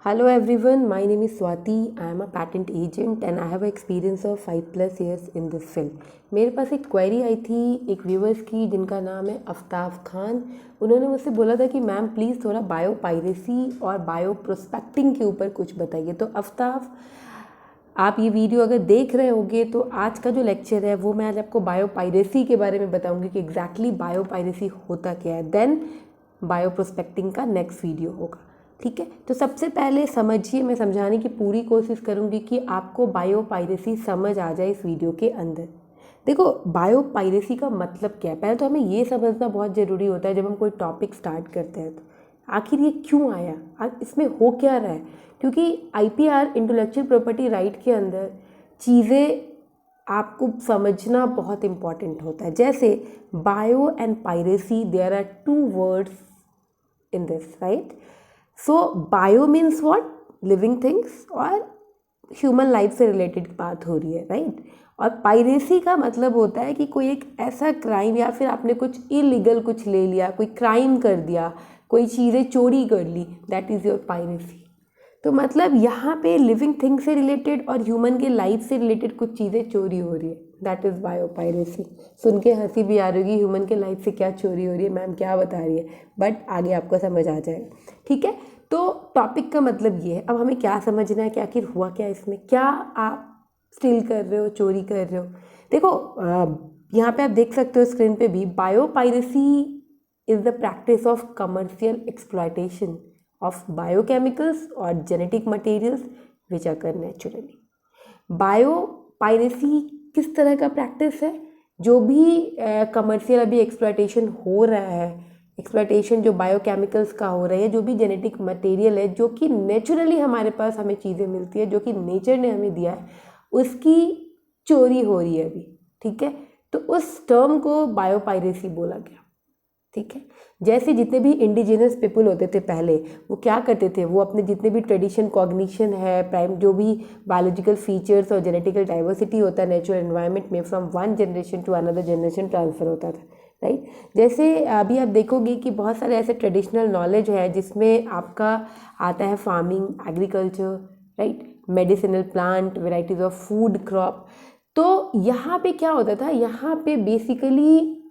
Hello everyone, my name is Swati. I am a patent agent and I have experience of 5+ years in this field. मेरे पास एक query आई थी एक viewers की जिनका नाम है आफ्ताब खान। उन्होंने मुझसे बोला था कि मैम प्लीज़ थोड़ा बायो पायरेसी और बायो प्रोस्पेक्टिंग के ऊपर कुछ बताइए। तो आफ्ताब, आप ये वीडियो अगर देख रहे होगे तो आज का जो लेक्चर है वो मैं आज आपको बायो पायरेसी के बारे में बताऊंगी कि एग्जैक्टली बायो पायरेसी होता क्या है। देन बायो प्रोस्पेक्टिंग का नेक्स्ट वीडियो होगा, ठीक है। तो सबसे पहले समझिए, मैं समझाने की पूरी कोशिश करूंगी कि आपको बायो पायरेसी समझ आ जाए इस वीडियो के अंदर। देखो, बायो पायरेसी का मतलब क्या है, पहले तो हमें ये समझना बहुत ज़रूरी होता है जब हम कोई टॉपिक स्टार्ट करते हैं तो आखिर ये क्यों आया, इसमें हो क्या रहा है। क्योंकि आईपीआर इंटेलेक्चुअल प्रॉपर्टी राइट के अंदर चीज़ें आपको समझना बहुत इम्पॉर्टेंट होता है। जैसे bio and piracy, there are two words in this, right. So bio means what, living things और ह्यूमन लाइफ से रिलेटेड बात हो रही है, राइट। और पायरेसी का मतलब होता है कि कोई एक ऐसा क्राइम या फिर आपने कुछ इलीगल कुछ ले लिया, कोई क्राइम कर दिया, कोई चीज़ें चोरी कर ली, दैट इज़ योर पायरेसी। तो मतलब यहाँ पे लिविंग थिंग से रिलेटेड और ह्यूमन के लाइफ से रिलेटेड कुछ चीज़ें चोरी हो रही है, दैट इज़ बायो पायरेसी। सुन के हंसी भी आ रही होगी, ह्यूमन के लाइफ से क्या चोरी हो रही है, मैम क्या बता रही है, बट आगे आपको समझ आ जाएगा, ठीक है। तो टॉपिक का मतलब ये है। अब हमें क्या समझना है कि आखिर हुआ क्या इसमें, क्या आप स्टील कर रहे हो, चोरी कर रहे हो। देखो, यहाँ पे आप देख सकते हो स्क्रीन पे भी, bio piracy is the practice of commercial exploitation of biochemicals or genetic materials which occur naturally. Biopiracy किस तरह का प्रैक्टिस है, जो भी कमर्शियल अभी एक्सप्लॉयटेशन हो रहा है, एक्सप्लॉयटेशन जो बायोकेमिकल्स का हो रहा है, जो भी जेनेटिक मटेरियल है जो कि नेचुरली हमारे पास हमें चीज़ें मिलती है, जो कि नेचर ने हमें दिया है, उसकी चोरी हो रही है अभी, ठीक है। तो उस टर्म को बायोपायरेसी बोला गया, ठीक है। जैसे जितने भी इंडिजिनस पीपल होते थे पहले, वो क्या करते थे, वो अपने जितने भी ट्रेडिशन, कॉग्निशन है, प्राइम जो भी बायोलॉजिकल फीचर्स और जेनेटिकल डाइवर्सिटी होता है नेचुरल एनवायरनमेंट में, from one generation to another generation transfer होता था, राइट। जैसे अभी आप देखोगे कि बहुत सारे ऐसे ट्रेडिशनल नॉलेज है जिसमें आपका आता है farming, agriculture, right, medicinal plant, varieties of food crop. तो यहाँ पे क्या होता था, यहाँ पे बेसिकली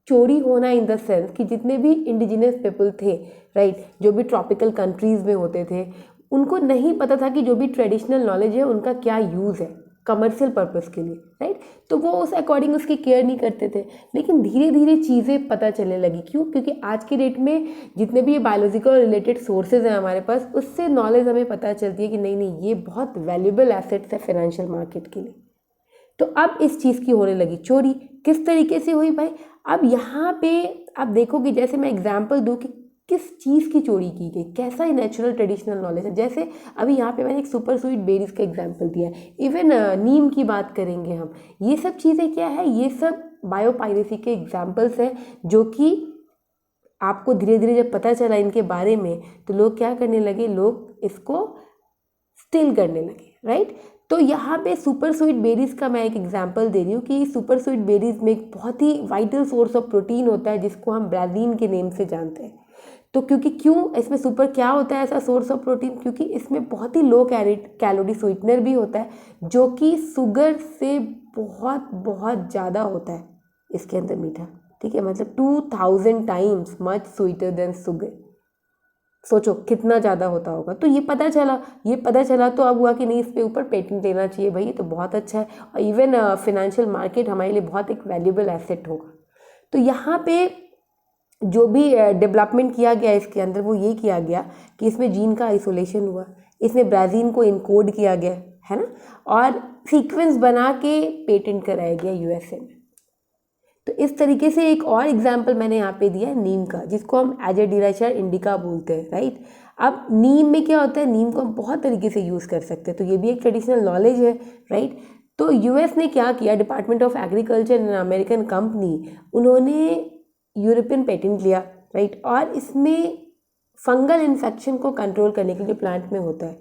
चोरी होना इन द सेंस कि जितने भी इंडिजिनस पीपल थे, राइट, जो भी ट्रॉपिकल कंट्रीज़ में होते थे, उनको नहीं पता था कि जो भी ट्रेडिशनल नॉलेज है उनका क्या यूज़ है कमर्शियल पर्पस के लिए, राइट। तो वो उस अकॉर्डिंग उसकी केयर नहीं करते थे। लेकिन धीरे धीरे चीज़ें पता चलने लगी, क्यों? क्योंकि आज के डेट में जितने भी बायोलॉजिकल रिलेटेड सोर्सेज हैं हमारे पास, उससे नॉलेज हमें पता चलती है कि नहीं नहीं, ये बहुत वैल्यूएबल एसेट्स है फाइनेंशियल मार्केट के लिए। तो अब इस चीज़ की होने लगी चोरी। किस तरीके से हुई भाई, अब यहाँ पे आप देखोगे, जैसे मैं एग्जांपल दूँ कि किस चीज़ की चोरी की गई, कैसा ही नेचुरल ट्रेडिशनल नॉलेज है। जैसे अभी यहाँ पे मैंने एक सुपर स्वीट बेरीज का एग्जांपल दिया है, इवन नीम की बात करेंगे हम। ये सब चीज़ें क्या है, ये सब बायोपायरेसी के एग्जाम्पल्स हैं, जो कि आपको धीरे धीरे जब पता चला इनके बारे में तो लोग क्या करने लगे, लोग इसको स्टिल करने लगे, राइट। तो यहाँ पे सुपर स्वीट बेरीज का मैं एक एग्जांपल दे रही हूँ कि सुपर स्वीट बेरीज में एक बहुत ही वाइटल सोर्स ऑफ प्रोटीन होता है जिसको हम ब्राजीन के नेम से जानते हैं। तो क्योंकि क्यों इसमें सुपर क्या होता है ऐसा सोर्स ऑफ प्रोटीन, क्योंकि इसमें बहुत ही लो कैलोरी स्वीटनर भी होता है, जो कि शुगर से बहुत बहुत ज़्यादा होता है इसके अंदर मीठा, ठीक है। मतलब 2000 times much sweeter than sugar. सोचो कितना ज़्यादा होता होगा। तो ये पता चला तो अब हुआ कि नहीं, इस पे ऊपर पेटेंट लेना चाहिए भाई, ये तो बहुत अच्छा है और इवन फिनेंशियल मार्केट हमारे लिए बहुत एक वैल्यूएबल एसेट होगा। तो यहाँ पे जो भी डेवलपमेंट किया गया इसके अंदर, वो ये किया गया कि इसमें जीन का आइसोलेशन हुआ, इसमें ब्राजीन को इनकोड किया गया, है ना, और सीक्वेंस बना के पेटेंट कराया गया यूएसए में। तो इस तरीके से एक और एग्जाम्पल मैंने यहाँ पे दिया है नीम का, जिसको हम एजेडिराइशिया इंडिका बोलते हैं, राइट। अब नीम में क्या होता है, नीम को हम बहुत तरीके से यूज़ कर सकते हैं, तो ये भी एक ट्रेडिशनल नॉलेज है, राइट। तो यूएस ने क्या किया, department of agriculture and American company, उन्होंने यूरोपियन पेटेंट लिया, राइट। और इसमें फंगल इन्फेक्शन को कंट्रोल करने के लिए प्लांट में होता है,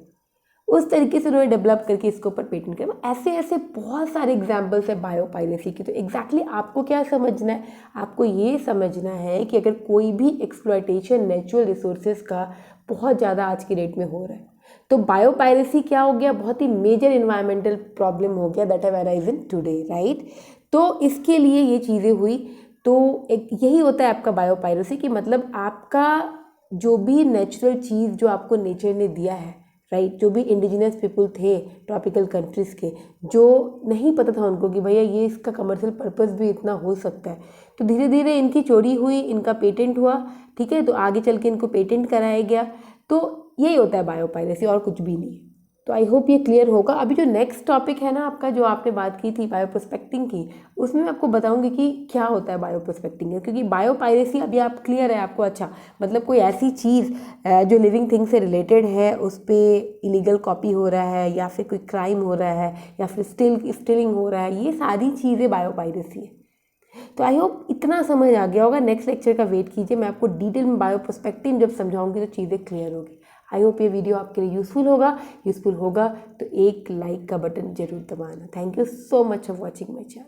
उस तरीके से उन्होंने डेवलप करके इसके ऊपर पेटेंट किया। ऐसे ऐसे बहुत सारे एग्जाम्पल्स है बायोपायरेसी की। तो एग्जैक्टली आपको क्या समझना है, आपको ये समझना है कि अगर कोई भी एक्सप्लॉयटेशन नेचुरल रिसोर्सेज का बहुत ज़्यादा आज की डेट में हो रहा है, तो बायोपायरेसी क्या हो गया, बहुत ही मेजर इन्वायरमेंटल प्रॉब्लम हो गया that have arisen today, right. तो इसके लिए ये चीज़ें हुई। तो एक यही होता है आपका बायोपायरेसी कि मतलब आपका जो भी नेचुरल चीज़ जो आपको नेचर ने दिया है, राइट, जो भी इंडिजिनस पीपल थे ट्रॉपिकल कंट्रीज़ के, जो नहीं पता था उनको कि भैया ये इसका कमर्शियल पर्पस भी इतना हो सकता है, तो धीरे धीरे इनकी चोरी हुई, इनका पेटेंट हुआ, ठीक है, तो आगे चल के इनको पेटेंट कराया गया। तो यही होता है बायोपायरेसी और कुछ भी नहीं है। तो आई होप ये क्लियर होगा। अभी जो नेक्स्ट टॉपिक है ना आपका, जो आपने बात की थी बायोप्रोस्पेक्टिंग की, उसमें मैं आपको बताऊंगी कि क्या होता है बायोप्रोस्पेक्टिंग, क्योंकि बायोपायरेसी अभी आप क्लियर है आपको, अच्छा मतलब कोई ऐसी चीज़ जो लिविंग थिंग से रिलेटेड है उस पर इलीगल कॉपी हो रहा है, या फिर कोई क्राइम हो रहा है, या फिर स्टिलिंग हो रहा है, ये सारी चीज़ें बायोपायरेसी है। तो आई होप इतना समझ आ गया होगा। नेक्स्ट लेक्चर का वेट कीजिए, मैं आपको डिटेल में बायोप्रोस्पेक्टिव जब समझाऊंगी तो चीज़ें क्लियर होगी। आई होप ये वीडियो आपके लिए यूज़फुल होगा तो एक लाइक का बटन जरूर दबाना। Thank you so much for watching my channel.